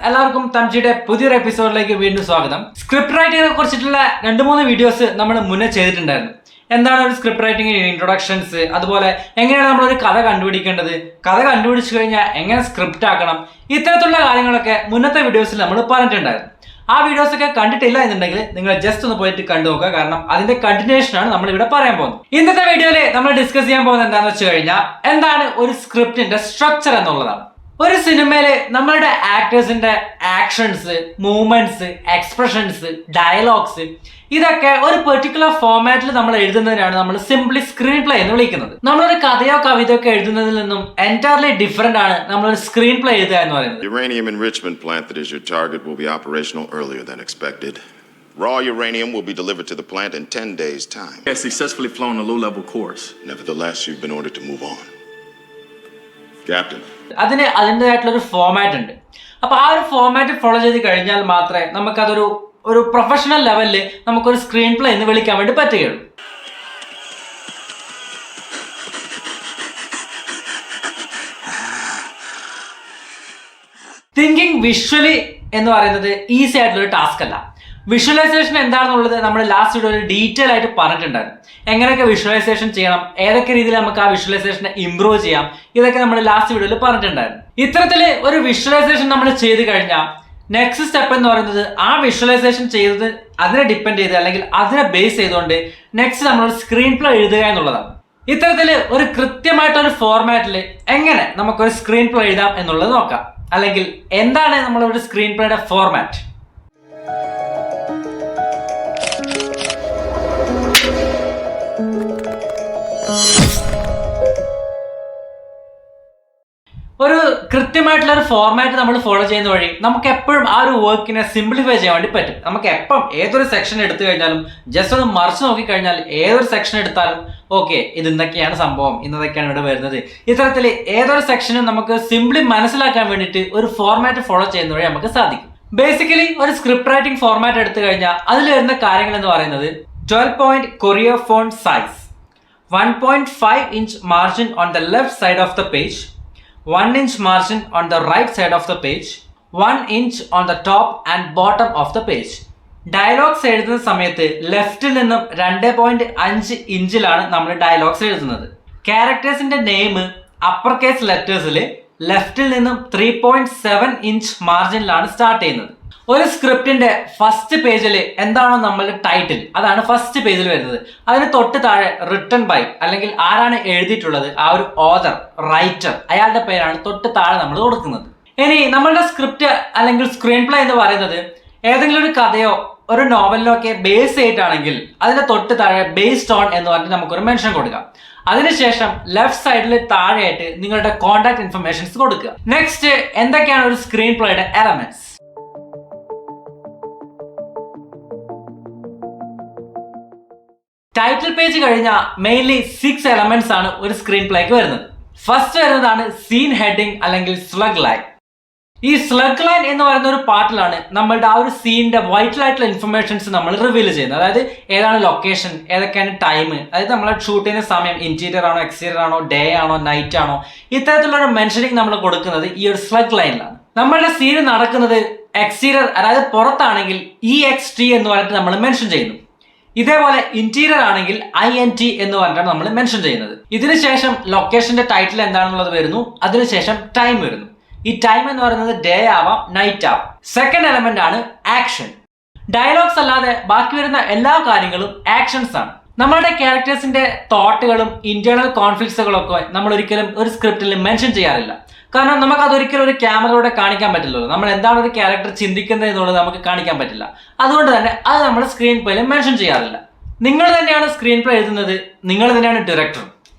എല്ലാവർക്കും തംജിയുടെ പുതിയൊരു എപ്പിസോഡിലേക്ക് വീണ്ടും സ്വാഗതം. സ്ക്രിപ്റ്റ് റൈറ്റിങ്ങിനെ കുറിച്ചിട്ടുള്ള 2-3 വീഡിയോസ് നമ്മൾ മുന്നേ ചെയ്തിട്ടുണ്ടായിരുന്നു. എന്താണ് ഒരു സ്ക്രിപ്റ്റ് റൈറ്റിംഗ് ഇൻട്രൊഡക്ഷൻസ്, അതുപോലെ എങ്ങനെയാണ് നമ്മളൊരു കഥ കണ്ടുപിടിക്കേണ്ടത്, കഥ കണ്ടുപിടിച്ചു കഴിഞ്ഞാൽ എങ്ങനെ സ്ക്രിപ്റ്റ് ആക്കണം, ഇത്തരത്തിലുള്ള കാര്യങ്ങളൊക്കെ മുന്നത്തെ വീഡിയോസിൽ നമ്മൾ പറഞ്ഞിട്ടുണ്ടായിരുന്നു. ആ വീഡിയോസ് ഒക്കെ കണ്ടിട്ടില്ല എന്നുണ്ടെങ്കിൽ നിങ്ങൾ ജസ്റ്റ് ഒന്ന് പോയിട്ട് കണ്ടു നോക്കുക. കാരണം അതിന്റെ കണ്ടിന്യൂഷൻ ആണ് നമ്മൾ ഇവിടെ പറയാൻ പോകുന്നത്. ഇന്നത്തെ വീഡിയോയിൽ നമ്മൾ ഡിസ്കസ് ചെയ്യാൻ പോകുന്നത് എന്താണെന്ന് വെച്ച് കഴിഞ്ഞാൽ എന്താണ് ഒരു സ്ക്രിപ്റ്റിന്റെ സ്ട്രക്ചർ എന്നുള്ളതാണ്. ഒരു സിനിമയില് നമ്മളുടെ ആക്ടേഴ്സിന്റെ ആക്ഷൻസ്, മൂവ്മെന്റ്സ്, എക്സ്പ്രഷൻസ്, ഡയലോഗ്സ് ഇതൊക്കെ ഒരു പെർട്ടിക്കുലർ ഫോർമാറ്റിൽ നമ്മൾ എഴുതുന്നതിനാണ് നമ്മൾ സിംപ്ലി സ്ക്രീൻ പ്ലേ എന്ന് വിളിക്കുന്നത്. നമ്മളൊരു കഥയോ കവിതയോ ഒക്കെ എഴുതുന്നതിൽ നിന്നും എൻറ്റയർലി ഡിഫറെന്റ് ആണ് നമ്മളൊരു സ്ക്രീൻ പ്ലേ എഴുതുക എന്ന് പറയുന്നത്. Uranium enrichment plant that is your target will be operational earlier than expected. Raw uranium will be delivered to the plant in 10 days' time. Has successfully flown a low-level course. Nevertheless, you've been ordered to move on. Captain. അതിന് അതിൻ്റെതായിട്ടുള്ള ഒരു format ഉണ്ട്. അപ്പൊ ആ ഒരു format follow ചെയ്ത് കഴിഞ്ഞാൽ മാത്രമേ നമുക്കതൊരു പ്രൊഫഷണൽ ലെവലിൽ നമുക്കൊരു സ്ക്രീൻ പ്ലേ എന്ന് വിളിക്കാൻ വേണ്ടി പറ്റുകയുള്ളൂ. തിങ്കിങ് വിഷ്വലി എന്ന് പറയുന്നത് ഈസി ആയിട്ടുള്ള ഒരു ടാസ്ക് അല്ല. വിഷ്വലൈസേഷൻ എന്താണെന്നുള്ളത് നമ്മൾ ലാസ്റ്റ് വീഡിയോയിൽ ഡീറ്റെയിൽ ആയിട്ട് പറഞ്ഞിട്ടുണ്ടായിരുന്നു. എങ്ങനെയൊക്കെ വിഷ്വലൈസേഷൻ ചെയ്യണം, ഏതൊക്കെ രീതിയിൽ നമുക്ക് ആ വിഷ്വലൈസേഷനെ ഇംപ്രൂവ് ചെയ്യാം, ഇതൊക്കെ നമ്മൾ ലാസ്റ്റ് വീഡിയോയിൽ പറഞ്ഞിട്ടുണ്ടായിരുന്നു. ഇത്തരത്തിൽ ഒരു വിഷ്വലൈസേഷൻ നമ്മൾ ചെയ്ത് കഴിഞ്ഞാൽ നെക്സ്റ്റ് സ്റ്റെപ്പ് എന്ന് പറയുന്നത് ആ വിഷ്വലൈസേഷൻ ചെയ്തത് അതിനെ ഡിപ്പെൻഡ് ചെയ്ത് അല്ലെങ്കിൽ അതിനെ ബേസ് ചെയ്തുകൊണ്ട് നെക്സ്റ്റ് നമ്മളൊരു സ്ക്രീൻ പ്ലേ എഴുതുക എന്നുള്ളതാണ്. ഇത്തരത്തിൽ ഒരു കൃത്യമായിട്ടൊരു ഫോർമാറ്റിൽ എങ്ങനെ നമുക്കൊരു സ്ക്രീൻ പ്ലേ എഴുതാം എന്നുള്ളത് നോക്കാം. അല്ലെങ്കിൽ എന്താണ് നമ്മളൊരു സ്ക്രീൻ പ്ലേയുടെ ഫോർമാറ്റ്. ഒരു കൃത്യമായിട്ടുള്ള ഒരു ഫോർമാറ്റ് നമ്മൾ ഫോളോ ചെയ്യുന്ന വഴി നമുക്ക് എപ്പോഴും ആ ഒരു വർക്കിനെ സിംപ്ലിഫൈ ചെയ്യാൻ വേണ്ടി പറ്റും. നമുക്ക് എപ്പം ഏതൊരു സെക്ഷൻ എടുത്തു കഴിഞ്ഞാലും ജസ്റ്റ് ഒന്ന് മറിച്ച് നോക്കിക്കഴിഞ്ഞാൽ ഏതൊരു സെക്ഷൻ എടുത്താലും ഓക്കെ ഇത് ഇന്നൊക്കെയാണ് സംഭവം, ഇന്നതൊക്കെയാണ് ഇവിടെ വരുന്നത്. ഇത്തരത്തിൽ ഏതൊരു സെക്ഷനും നമുക്ക് സിംപ്ലി മനസ്സിലാക്കാൻ വേണ്ടിയിട്ട് ഒരു ഫോർമാറ്റ് ഫോളോ ചെയ്യുന്ന വഴി നമുക്ക് സാധിക്കും. ബേസിക്കലി ഒരു സ്ക്രിപ്റ്റ് റൈറ്റിംഗ് ഫോർമാറ്റ് എടുത്തു കഴിഞ്ഞാൽ അതിൽ വരുന്ന കാര്യങ്ങൾ എന്ന് പറയുന്നത് 12 point Courier font size, 1.5 inch margin on the left side of the page, 1 inch margin on the right side of the page, 1 inch on the top and bottom of the page. Dialogues എഴുതുന്ന സമയത്ത് ലെഫ്റ്റിൽ നിന്നും 2.5 ഇഞ്ചിലാണ് നമ്മൾ dialogues എഴുതുന്നത്. ക്യാരക്ടേഴ്സിന്റെ name upper case ലെറ്റേഴ്സിൽ ലെഫ്റ്റിൽ നിന്നും 3.7 inch മാർജിനിലാണ് start ചെയ്യുന്നത്. ഒരു സ്ക്രിപ്റ്റിന്റെ ഫസ്റ്റ് പേജിൽ എന്താണോ നമ്മളുടെ ടൈറ്റിൽ, അതാണ് ഫസ്റ്റ് പേജിൽ വരുന്നത്. അതിന് തൊട്ട് താഴെ റിട്ടൺ ബൈ അല്ലെങ്കിൽ ആരാണ് എഴുതിയിട്ടുള്ളത്, ആ ഒരു ഓതർ, റൈറ്റർ, അയാളുടെ പേരാണ് തൊട്ട് താഴെ നമ്മൾ കൊടുക്കുന്നത്. ഇനി നമ്മളുടെ സ്ക്രിപ്റ്റ് അല്ലെങ്കിൽ സ്ക്രീൻ പ്ലേ എന്ന് പറയുന്നത് ഏതെങ്കിലും ഒരു കഥയോ ഒരു നോവലിലോ ഒക്കെ ബേസ് ചെയ്തിട്ടാണെങ്കിൽ അതിന്റെ തൊട്ട് താഴെ ബേസ്ഡ് ഓൺ എന്ന് പറഞ്ഞിട്ട് നമുക്കൊരു മെൻഷൻ കൊടുക്കാം. അതിനുശേഷം ലെഫ്റ്റ് സൈഡിൽ താഴെയായിട്ട് നിങ്ങളുടെ കോൺടാക്ട് ഇൻഫർമേഷൻസ് കൊടുക്കുക. നെക്സ്റ്റ് എന്തൊക്കെയാണ് ഒരു സ്ക്രീൻ പ്ലേയുടെ എലമെന്റ്സ്. ടൈറ്റിൽ പേജ് കഴിഞ്ഞാൽ മെയിൻലി 6 എലമെന്റ്സ് ആണ് ഒരു സ്ക്രീൻ പ്ലേക്ക് വരുന്നത്. ഫസ്റ്റ് വരുന്നതാണ് സീൻ ഹെഡിങ് അല്ലെങ്കിൽ സ്ലഗ് ലൈൻ. ഈ സ്ലഗ് ലൈൻ എന്ന് പറയുന്ന ഒരു പാർട്ടിലാണ് നമ്മളുടെ ആ ഒരു സീനിന്റെ വൈറ്റൽ ആയിട്ടുള്ള ഇൻഫർമേഷൻസ് നമ്മൾ റിവീൽ ചെയ്യുന്നത്. അതായത് ഏതാണ് ലൊക്കേഷൻ, ഏതൊക്കെയാണ് ടൈം, അതായത് നമ്മൾ ഷൂട്ട് ചെയ്യുന്ന സമയം ഇൻറ്റീരിയർ ആണോ, എക്സ്റ്റീരിയർ ആണോ, ഡേ ആണോ, നൈറ്റ് ആണോ, ഇത്തരത്തിലുള്ള ഒരു മെൻഷനിങ് നമ്മൾ കൊടുക്കുന്നത് ഈ ഒരു സ്ലഗ് ലൈനിലാണ്. നമ്മളുടെ സീൻ നടക്കുന്നത് എക്സ്റ്റീരിയർ അതായത് പുറത്താണെങ്കിൽ EXT എന്ന് പറഞ്ഞിട്ട് നമ്മൾ മെൻഷൻ ചെയ്യുന്നു. ഇതേപോലെ ഇന്റീരിയർ ആണെങ്കിൽ INT എന്ന് പറഞ്ഞിട്ടാണ് നമ്മൾ മെൻഷൻ ചെയ്യുന്നത്. ഇതിനുശേഷം ലൊക്കേഷന്റെ ടൈറ്റിൽ എന്താണെന്നുള്ളത് വരുന്നു, അതിനുശേഷം ടൈം വരുന്നു. ഈ ടൈം എന്ന് പറയുന്നത് ഡേ ആവാം, നൈറ്റ് ആവാം. സെക്കൻഡ് എലമെന്റ് ആണ് ആക്ഷൻ. ഡയലോഗ്സ് അല്ലാതെ ബാക്കി വരുന്ന എല്ലാ കാര്യങ്ങളും ആക്ഷൻസ് ആണ്. നമ്മളുടെ ക്യാരക്ടേഴ്സിന്റെ തോട്ടുകളും ഇന്റേണൽ കോൺഫ്ലിക്ട്സുകളും ഒക്കെ നമ്മൾ ഒരിക്കലും ഒരു സ്ക്രിപ്റ്റിൽ മെൻഷൻ ചെയ്യാറില്ല. കാരണം നമുക്ക് അതൊരിക്കലും ഒരു ക്യാമറയോടെ കാണിക്കാൻ പറ്റില്ലല്ലോ. നമ്മൾ എന്താണ് ഒരു ക്യാരക്ടർ ചിന്തിക്കുന്നത് എന്നുള്ളത് നമുക്ക് കാണിക്കാൻ പറ്റില്ല. അതുകൊണ്ട് തന്നെ അത് നമ്മൾ സ്ക്രീൻ പ്ലേയിൽ മെൻഷൻ ചെയ്യാറില്ല. നിങ്ങൾ തന്നെയാണ് സ്ക്രീൻ പ്ലേ എഴുതുന്നത്, നിങ്ങൾ തന്നെയാണ് ഡയറക്ടർ.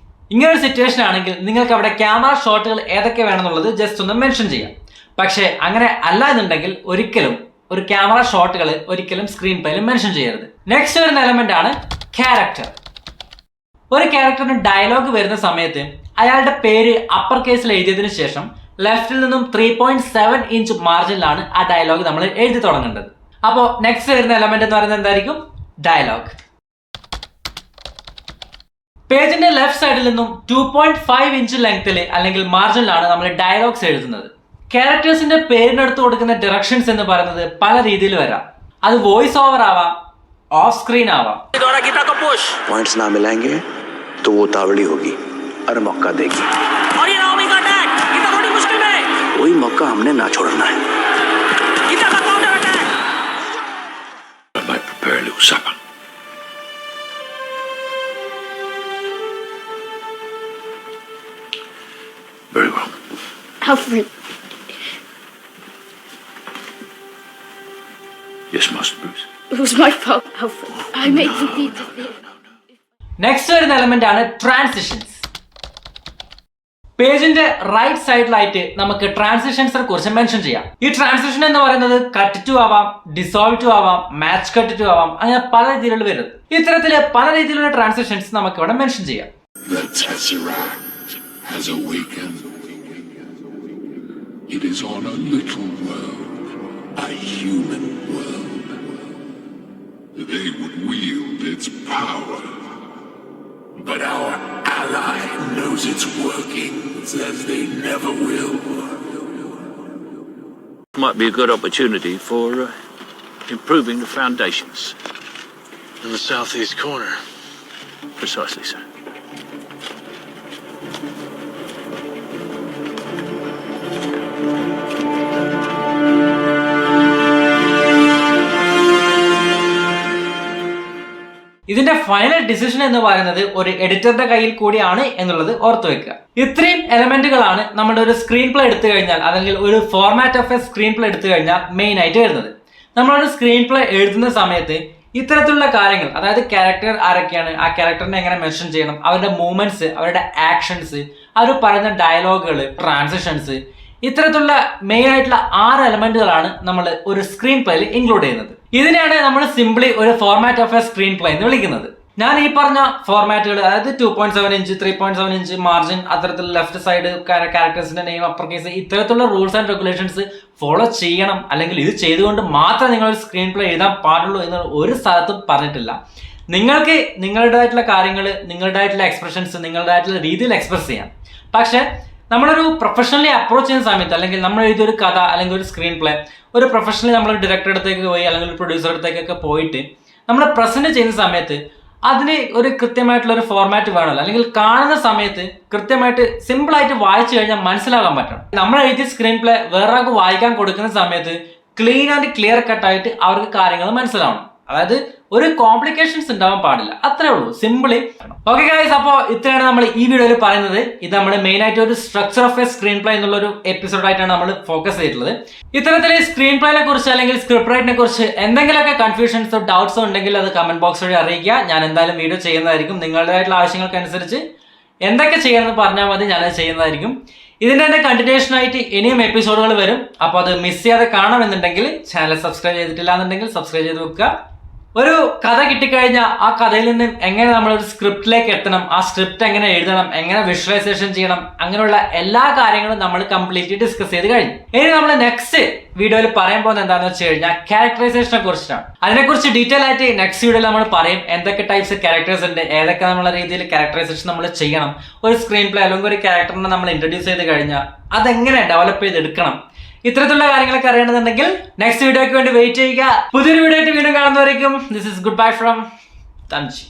ഇങ്ങനൊരു സിറ്റുവേഷൻ ആണെങ്കിൽ നിങ്ങൾക്ക് അവിടെ ക്യാമറ ഷോട്ടുകൾ ഏതൊക്കെ വേണമെന്നുള്ളത് ജസ്റ്റ് ഒന്ന് മെൻഷൻ ചെയ്യാം. പക്ഷേ അങ്ങനെ അല്ല എന്നുണ്ടെങ്കിൽ ഒരിക്കലും ഒരു ക്യാമറ ഷോട്ടുകൾ ഒരിക്കലും സ്ക്രീൻ പ്ലേയിൽ മെൻഷൻ ചെയ്യരുത്. നെക്സ്റ്റ് വരുന്ന എലമെന്റ് ആണ് ക്യാരക്ടർ. ഒരു ക്യാരക്ടറിന് ഡയലോഗ് വരുന്ന സമയത്ത് അയാളുടെ പേര് അപ്പർ കേസിൽ എഴുതിയതിനു ശേഷം ലെഫ്റ്റിൽ നിന്നും 3.7 ഇഞ്ച് മാർജിനിലാണ് ആ ഡയലോഗ് നമ്മൾ എഴുതി തുടങ്ങേണ്ടത്. അപ്പോൾ നെക്സ്റ്റ് വരുന്ന എലമെന്റ് എന്ന് പറയുന്നത് എന്തായിരിക്കും? ഡയലോഗ്. പേജിന്റെ ലെഫ്റ്റ് സൈഡിൽ നിന്നും 2.5 ഇഞ്ച് ലെങ്ത്തിൽ അല്ലെങ്കിൽ മാർജിനിലാണ് നമ്മൾ ഡയലോഗ്സ് എഴുതുന്നത്. ക്യാരക്ടേഴ്സിന്റെ പേരിനടുത്ത് കൊടുക്കുന്ന ഡയറക്ഷൻസ് എന്ന് പറയുന്നത് പല രീതിയിൽ വരാം. അത് വോയിസ് ഓവർ ആവാം, ഓഫ് സ്ക്രീൻ ആവാം. पॉइंट्स ना मिलेंगे तो वो तावड़ी होगी और मौका देगी और ये नाओमी का अटैक गीता थोड़ी मुश्किल में वही मौका हमने ना छोड़ना है गीता का counter attack I might prepare a little supper. Very well. Alfred. Yes, Master Bruce. It was my fault, Alfred. I made you need to think. Next വരുന്ന എലമെന്റ് ആണ് ട്രാൻസിഷൻസ്. പേജിന്റെ റൈറ്റ് സൈഡിലായിട്ട് നമുക്ക് ട്രാൻസിഷൻസിനെ കുറിച്ച് മെൻഷൻ ചെയ്യാം. ഈ ട്രാൻസിഷൻ എന്ന് പറയുന്നത് കട്ട് ടു ആവാം, ഡിസോൾവ് ടു ആവാം, മാച്ച് കട്ട് ടു ആവാം, അങ്ങനെ പല രീതിയിലുള്ള വരുന്നത്. ഇത്തരത്തില് പല രീതിയിലുള്ള ട്രാൻസിഷൻസ് നമുക്ക് ഇവിടെ മെൻഷൻ ചെയ്യാം. The Tesseract has awakened. It is on a little world, a human world. They would wield its power, but our ally knows its workings as they never will. Might be a good opportunity for improving the foundations. In the southeast corner. Precisely, sir. ഇതിന്റെ final decision എന്ന് പറയുന്നത് ഒരു എഡിറ്ററുടെ കയ്യിൽ കൂടിയാണ് എന്നുള്ളത് ഓർത്തു വെക്കുക. ഇത്രയും എലമെന്റുകളാണ് നമ്മുടെ ഒരു സ്ക്രീൻ പ്ലേ എടുത്തു കഴിഞ്ഞാൽ, അല്ലെങ്കിൽ ഒരു format of a screen play എടുത്തു കഴിഞ്ഞാൽ മെയിൻ ആയിട്ട് വരുന്നത്. നമ്മളൊരു സ്ക്രീൻ പ്ലേ എഴുതുന്ന സമയത്ത് ഇത്തരത്തിലുള്ള കാര്യങ്ങൾ, അതായത് ക്യാരക്ടർ ആരൊക്കെയാണ്, ആ ക്യാരക്ടറിനെ എങ്ങനെ മെൻഷൻ ചെയ്യണം, അവരുടെ മൂവ്മെന്റ്സ്, അവരുടെ ആക്ഷൻസ്, അവർ പറയുന്ന ഡയലോഗുകൾ, ട്രാൻസിഷൻസ്, ഇത്തരത്തിലുള്ള മെയിൻ ആയിട്ടുള്ള 6 എലമെന്റുകളാണ് നമ്മൾ ഒരു സ്ക്രീൻ പ്ലേയിൽ ഇൻക്ലൂഡ് ചെയ്യുന്നത്. ഇതിനെയാണ് നമ്മൾ സിംപ്ലി ഒരു format of a screenplay എന്ന് വിളിക്കുന്നത്. ഞാൻ ഈ പറഞ്ഞ ഫോർമാറ്റുകൾ, അതായത് 2.7 ഇഞ്ച്, 3.7 ഇഞ്ച് മാർജിൻ, അത്തരത്തിൽ ലെഫ്റ്റ് സൈഡ് ക്യാരക്ടേഴ്സിന്റെ നെയിം, അപ്പർ കേസ്, ഇത്തരത്തിലുള്ള റൂൾസ് ആൻഡ് റെഗുലേഷൻസ് ഫോളോ ചെയ്യണം, അല്ലെങ്കിൽ ഇത് ചെയ്തുകൊണ്ട് മാത്രമേ നിങ്ങൾ ഒരു സ്ക്രീൻ പ്ലേ എഴുതാൻ പാടുള്ളൂ എന്ന് ഒരു സ്ഥലത്തും പറഞ്ഞിട്ടില്ല. നിങ്ങൾക്ക് നിങ്ങളുടേതായിട്ടുള്ള കാര്യങ്ങൾ, നിങ്ങളുടേതായിട്ടുള്ള എക്സ്പ്രഷൻസ്, നിങ്ങളുടേതായിട്ടുള്ള രീതിയിൽ എക്സ്പ്രസ് ചെയ്യാം. പക്ഷെ നമ്മളൊരു പ്രൊഫഷണലി അപ്രോച്ച് ചെയ്യുന്ന സമയത്ത്, അല്ലെങ്കിൽ നമ്മൾ എഴുതിയൊരു കഥ അല്ലെങ്കിൽ ഒരു സ്ക്രീൻ പ്ലേ ഒരു പ്രൊഫഷണലി നമ്മൾ ഡയറക്ടറുടെ അടുത്തേക്ക് പോയി അല്ലെങ്കിൽ ഒരു പ്രൊഡ്യൂസറുടെ അടുത്തേക്കൊക്കെ പോയിട്ട് നമ്മൾ പ്രസന്റ് ചെയ്യുന്ന സമയത്ത് അതിന് ഒരു കൃത്യമായിട്ടുള്ള ഒരു ഫോർമാറ്റ് വേണമല്ലോ, അല്ലെങ്കിൽ കാണുന്ന സമയത്ത് കൃത്യമായിട്ട് സിമ്പിൾ ആയിട്ട് വായിച്ചു കഴിഞ്ഞാൽ മനസ്സിലാകാൻ പറ്റണം. നമ്മൾ എഴുതിയ സ്ക്രീൻ പ്ലേ വേറൊരാൾക്ക് വായിക്കാൻ കൊടുക്കുന്ന സമയത്ത് ക്ലീൻ ആൻഡ് ക്ലിയർ കട്ടായിട്ട് അവർക്ക് കാര്യങ്ങൾ മനസ്സിലാവണം. അതായത് ഒരു കോംപ്ലിക്കേഷൻസ് ഉണ്ടാവാൻ പാടില്ല, അത്രേ ഉള്ളൂ, സിമ്പിളി. ഓക്കെ ഗൈസ്, അപ്പോൾ ഇത്രയാണ് നമ്മൾ ഈ വീഡിയോയിൽ പറയുന്നത്. ഇത് നമ്മൾ മെയിൻ ആയിട്ട് ഒരു structure of a screen play എന്നുള്ള ഒരു എപ്പിസോഡായിട്ടാണ് നമ്മൾ ഫോക്കസ് ചെയ്തിട്ടുള്ളത്. ഇത്തരത്തിൽ സ്ക്രീൻ പ്ലേനെ കുറിച്ച് അല്ലെങ്കിൽ സ്ക്രിപ്റ്റ് റൈറ്റിനെ കുറിച്ച് എന്തെങ്കിലുമൊക്കെ കൺഫ്യൂഷൻസോ ഡൗട്ട്സോ ഉണ്ടെങ്കിൽ അത് കമന്റ് ബോക്സ് വഴി അറിയിക്കുക. ഞാൻ എന്തായാലും വീഡിയോ ചെയ്യുന്നതായിരിക്കും. നിങ്ങളുടേതായിട്ടുള്ള ആവശ്യങ്ങൾക്കനുസരിച്ച് എന്തൊക്കെ ചെയ്യണമെന്ന് പറഞ്ഞാൽ മതി, ഞാനത് ചെയ്യുന്നതായിരിക്കും. ഇതിന്റെ തന്നെ കണ്ടിന്യൂഷൻ ആയിട്ട് ഇനിയും എപ്പിസോഡുകൾ വരും. അപ്പോൾ അത് മിസ് ചെയ്യാതെ കാണാമെന്നുണ്ടെങ്കിൽ ചാനൽ സബ്സ്ക്രൈബ് ചെയ്തിട്ടില്ല എന്നുണ്ടെങ്കിൽ സബ്സ്ക്രൈബ് ചെയ്ത് വെക്കുക. ഒരു കഥ കിട്ടിക്കഴിഞ്ഞാൽ ആ കഥയിൽ നിന്ന് എങ്ങനെ നമ്മൾ ഒരു സ്ക്രിപ്റ്റിലേക്ക് എത്തണം, ആ സ്ക്രിപ്റ്റ് എങ്ങനെ എഴുതണം, എങ്ങനെ വിഷ്വലൈസേഷൻ ചെയ്യണം, അങ്ങനെയുള്ള എല്ലാ കാര്യങ്ങളും നമ്മൾ കംപ്ലീറ്റ്ലി ഡിസ്കസ് ചെയ്ത് കഴിഞ്ഞു. ഇനി നമ്മൾ നെക്സ്റ്റ് വീഡിയോയിൽ പറയാൻ പോകുന്നത് എന്താണെന്ന് വെച്ച് കഴിഞ്ഞാൽ ക്യാരക്ടറൈസേഷനെ കുറിച്ചാണ്. അതിനെക്കുറിച്ച് ഡീറ്റെയിൽ ആയിട്ട് നെക്സ്റ്റ് വീഡിയോയിൽ നമ്മൾ പറയും. എന്തൊക്കെ ടൈപ്സ് ക്യാരക്ടേഴ്സ് ഉണ്ട്, ഏതൊക്കെ നമ്മളെ രീതിയിൽ ക്യാരക്ടറൈസേഷൻ നമ്മൾ ചെയ്യണം, ഒരു സ്ക്രീൻ പ്ലേ അല്ലെങ്കിൽ ഒരു ക്യാരക്ടറിനെ നമ്മൾ ഇൻട്രൊഡ്യൂസ് ചെയ്ത് കഴിഞ്ഞാൽ അതെങ്ങനെ ഡെവലപ്പ് ചെയ്തെടുക്കണം, ഇത്തരത്തിലുള്ള കാര്യങ്ങളൊക്കെ അറിയണമെന്നുണ്ടെങ്കിൽ നെക്സ്റ്റ് വീഡിയോയ്ക്ക് വേണ്ടി വെയിറ്റ് ചെയ്യുക. പുതിയൊരു വീഡിയോ ആയിട്ട് വീണ്ടും കാണുന്നവരേക്കും this is goodbye from തൻജി.